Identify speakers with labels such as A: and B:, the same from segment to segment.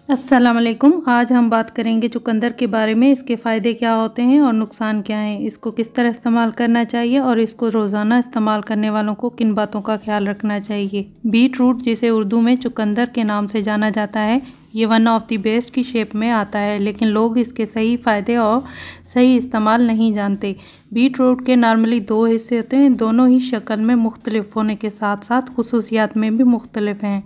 A: अस्सलाम वालेकुम। आज हम बात करेंगे चुकंदर के बारे में। इसके फ़ायदे क्या होते हैं और नुकसान क्या हैं, इसको किस तरह इस्तेमाल करना चाहिए और इसको रोज़ाना इस्तेमाल करने वालों को किन बातों का ख्याल रखना चाहिए। बीट रूट, जिसे उर्दू में चुकंदर के नाम से जाना जाता है, ये वन ऑफ द बेस्ट की शेप में आता है, लेकिन लोग इसके सही फ़ायदे और सही इस्तेमाल नहीं जानते। बीट रूट के नॉर्मली दो हिस्से होते हैं, दोनों ही शक्ल में मुख्तलिफ होने के साथ साथ खुसूसियात में भी मुख्तलिफ हैं।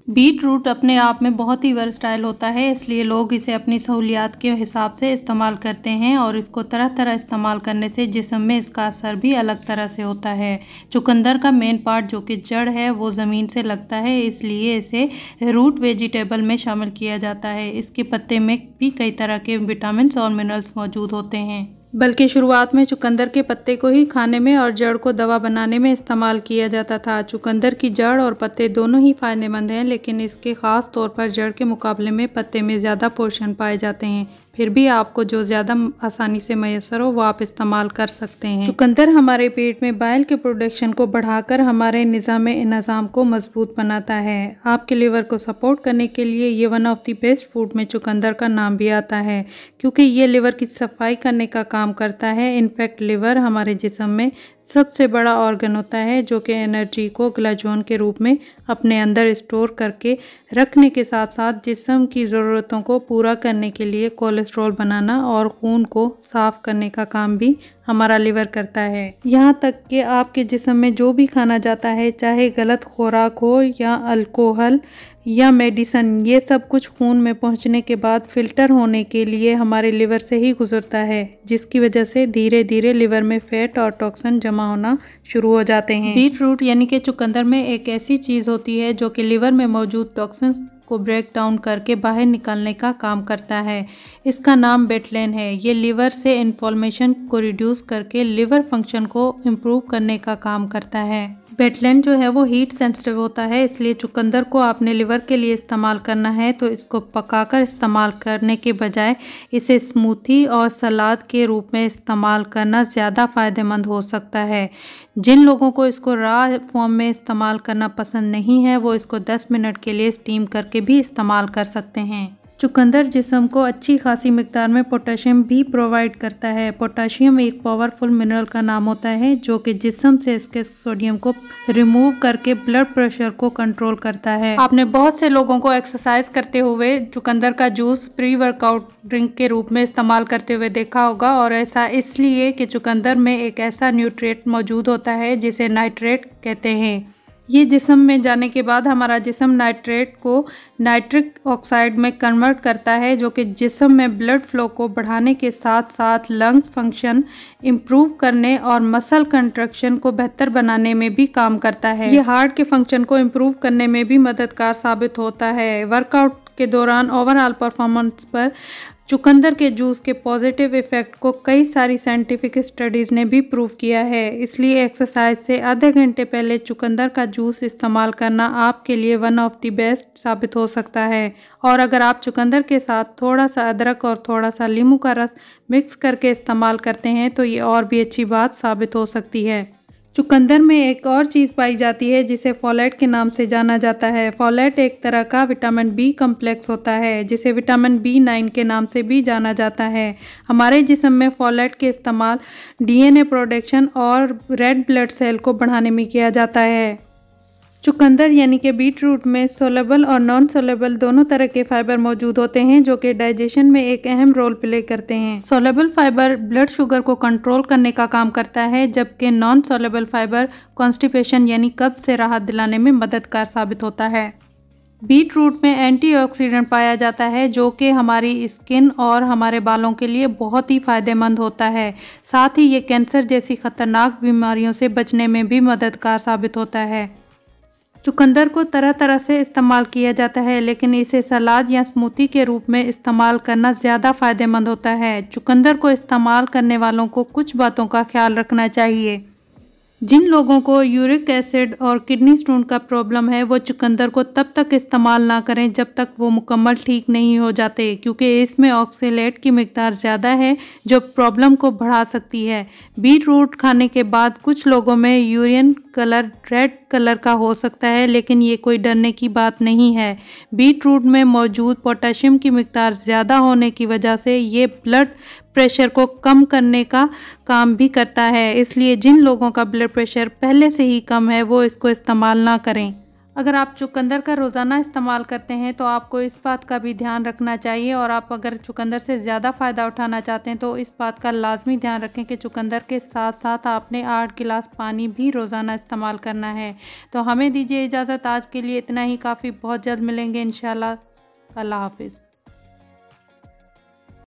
A: बीट रूट अपने आप में बहुत ही वर्सटाइल होता है, इसलिए लोग इसे अपनी सहूलियात के हिसाब से इस्तेमाल करते हैं और इसको तरह तरह इस्तेमाल करने से जिस्म में इसका असर भी अलग तरह से होता है। चुकंदर का मेन पार्ट जो कि जड़ है वो ज़मीन से लगता है, इसलिए इसे रूट वेजिटेबल में शामिल किया जाता है। इसके पत्ते में भी कई तरह के विटामिन और मिनरल्स मौजूद होते हैं। बल्कि शुरुआत में चुकंदर के पत्ते को ही खाने में और जड़ को दवा बनाने में इस्तेमाल किया जाता था। चुकंदर की जड़ और पत्ते दोनों ही फ़ायदेमंद हैं, लेकिन इसके ख़ास तौर पर जड़ के मुकाबले में पत्ते में ज़्यादा पोषण पाए जाते हैं। फिर भी आपको जो ज़्यादा आसानी से मैसर हो वो आप इस्तेमाल कर सकते हैं। चुकंदर हमारे पेट में बाइल के प्रोडक्शन को बढ़ाकर हमारे निज़ाम को मजबूत बनाता है। आपके लिवर को सपोर्ट करने के लिए ये one of the best food में चुकंदर का नाम भी आता है, क्योंकि ये लिवर की सफाई करने का काम करता है। इनफैक्ट लिवर हमारे जिस्म में सबसे बड़ा ऑर्गन होता है, जो कि एनर्जी को ग्लाइकोजन के रूप में अपने अंदर स्टोर करके रखने के साथ साथ जिस्म की ज़रूरतों को पूरा करने के लिए कोलेस्ट्रॉल बनाना और खून को साफ़ करने का काम भी हमारा लिवर करता है। यहाँ तक कि आपके जिस्म में जो भी खाना जाता है, चाहे गलत खुराक हो या अल्कोहल या मेडिसन, ये सब कुछ खून में पहुँचने के बाद फ़िल्टर होने के लिए हमारे लिवर से ही गुजरता है, जिसकी वजह से धीरे धीरे लिवर में फैट और टॉक्सिन जमा होना शुरू हो जाते हैं। बीट रूट यानी कि चुकंदर में एक ऐसी चीज़ होती है जो कि लिवर में मौजूद टॉक्सिन को ब्रेक डाउन करके बाहर निकालने का काम करता है। इसका नाम बेटलेन है। ये लिवर से इन्फ्लेमेशन को रिड्यूस करके लिवर फंक्शन को इम्प्रूव करने का काम करता है। बेटलेन जो है वो हीट सेंसिटिव होता है, इसलिए चुकंदर को आपने लिवर के लिए इस्तेमाल करना है तो इसको पकाकर इस्तेमाल करने के बजाय इसे स्मूथी और सलाद के रूप में इस्तेमाल करना ज़्यादा फ़ायदेमंद हो सकता है। जिन लोगों को इसको रॉ फॉर्म में इस्तेमाल करना पसंद नहीं है, वो इसको 10 मिनट के लिए स्टीम करके भी इस्तेमाल कर सकते हैं। चुकंदर जिस्म को अच्छी खासी मिकदार में पोटेशियम भी प्रोवाइड करता है। पोटेशियम एक पावरफुल मिनरल का नाम होता है, जो कि जिस्म से इसके सोडियम को रिमूव करके ब्लड प्रेशर को कंट्रोल करता है। आपने बहुत से लोगों को एक्सरसाइज करते हुए चुकंदर का जूस प्री वर्कआउट ड्रिंक के रूप में इस्तेमाल करते हुए देखा होगा, और ऐसा इसलिए कि चुकंदर में एक ऐसा न्यूट्रिएंट मौजूद होता है जिसे नाइट्रेट कहते हैं। ये जिस्म में जाने के बाद हमारा जिस्म नाइट्रेट को नाइट्रिक ऑक्साइड में कन्वर्ट करता है, जो कि जिस्म में ब्लड फ्लो को बढ़ाने के साथ साथ लंग्स फंक्शन इम्प्रूव करने और मसल कंट्रक्शन को बेहतर बनाने में भी काम करता है। ये हार्ट के फंक्शन को इम्प्रूव करने में भी मददगार साबित होता है। वर्कआउट के दौरान ओवरऑल परफॉर्मेंस पर चुकंदर के जूस के पॉजिटिव इफ़ेक्ट को कई सारी साइंटिफिक स्टडीज़ ने भी प्रूव किया है। इसलिए एक्सरसाइज से आधे घंटे पहले चुकंदर का जूस इस्तेमाल करना आपके लिए वन ऑफ द बेस्ट साबित हो सकता है। और अगर आप चुकंदर के साथ थोड़ा सा अदरक और थोड़ा सा नींबू का रस मिक्स करके इस्तेमाल करते हैं तो ये और भी अच्छी बात साबित हो सकती है। चुकंदर में एक और चीज़ पाई जाती है जिसे फोलेट के नाम से जाना जाता है। फोलेट एक तरह का विटामिन बी कम्प्लेक्स होता है, जिसे विटामिन B9 के नाम से भी जाना जाता है। हमारे जिस्म में फोलेट के इस्तेमाल DNA प्रोडक्शन और रेड ब्लड सेल को बढ़ाने में किया जाता है। चुकंदर यानी कि बीट रूट में सोलेबल और नॉन सोलेबल दोनों तरह के फाइबर मौजूद होते हैं, जो कि डाइजेशन में एक अहम रोल प्ले करते हैं। सोलेबल फाइबर ब्लड शुगर को कंट्रोल करने का काम करता है, जबकि नॉन सोलेबल फाइबर कॉन्स्टिपेशन यानी कब्ज से राहत दिलाने में मददगार साबित होता है। बीट रूट में एंटीऑक्सीडेंट पाया जाता है, जो कि हमारी स्किन और हमारे बालों के लिए बहुत ही फ़ायदेमंद होता है। साथ ही ये कैंसर जैसी ख़तरनाक बीमारियों से बचने में भी मददगार साबित होता है। चुकंदर को तरह तरह से इस्तेमाल किया जाता है, लेकिन इसे सलाद या स्मूथी के रूप में इस्तेमाल करना ज़्यादा फ़ायदेमंद होता है। चुकंदर को इस्तेमाल करने वालों को कुछ बातों का ख्याल रखना चाहिए। जिन लोगों को यूरिक एसिड और किडनी स्टोन का प्रॉब्लम है वो चुकंदर को तब तक इस्तेमाल ना करें जब तक वो मुकम्मल ठीक नहीं हो जाते, क्योंकि इसमें ऑक्सलेट की मिकदार ज़्यादा है जो प्रॉब्लम को बढ़ा सकती है। बीट रूट खाने के बाद कुछ लोगों में यूरिन कलर रेड कलर का हो सकता है, लेकिन ये कोई डरने की बात नहीं है। बीट रूट में मौजूद पोटेशियम की मिकदार ज़्यादा होने की वजह से ये ब्लड प्रेशर को कम करने का काम भी करता है, इसलिए जिन लोगों का ब्लड प्रेशर पहले से ही कम है वो इसको इस्तेमाल ना करें। अगर आप चुकंदर का रोज़ाना इस्तेमाल करते हैं तो आपको इस बात का भी ध्यान रखना चाहिए, और आप अगर चुकंदर से ज़्यादा फ़ायदा उठाना चाहते हैं तो इस बात का लाजमी ध्यान रखें कि चुकंदर के साथ साथ आपने 8 गिलास पानी भी रोज़ाना इस्तेमाल करना है। तो हमें दीजिए इजाज़त, आज के लिए इतना ही काफ़ी। बहुत जल्द मिलेंगे इंशाल्लाह। अल्लाह हाफिज़।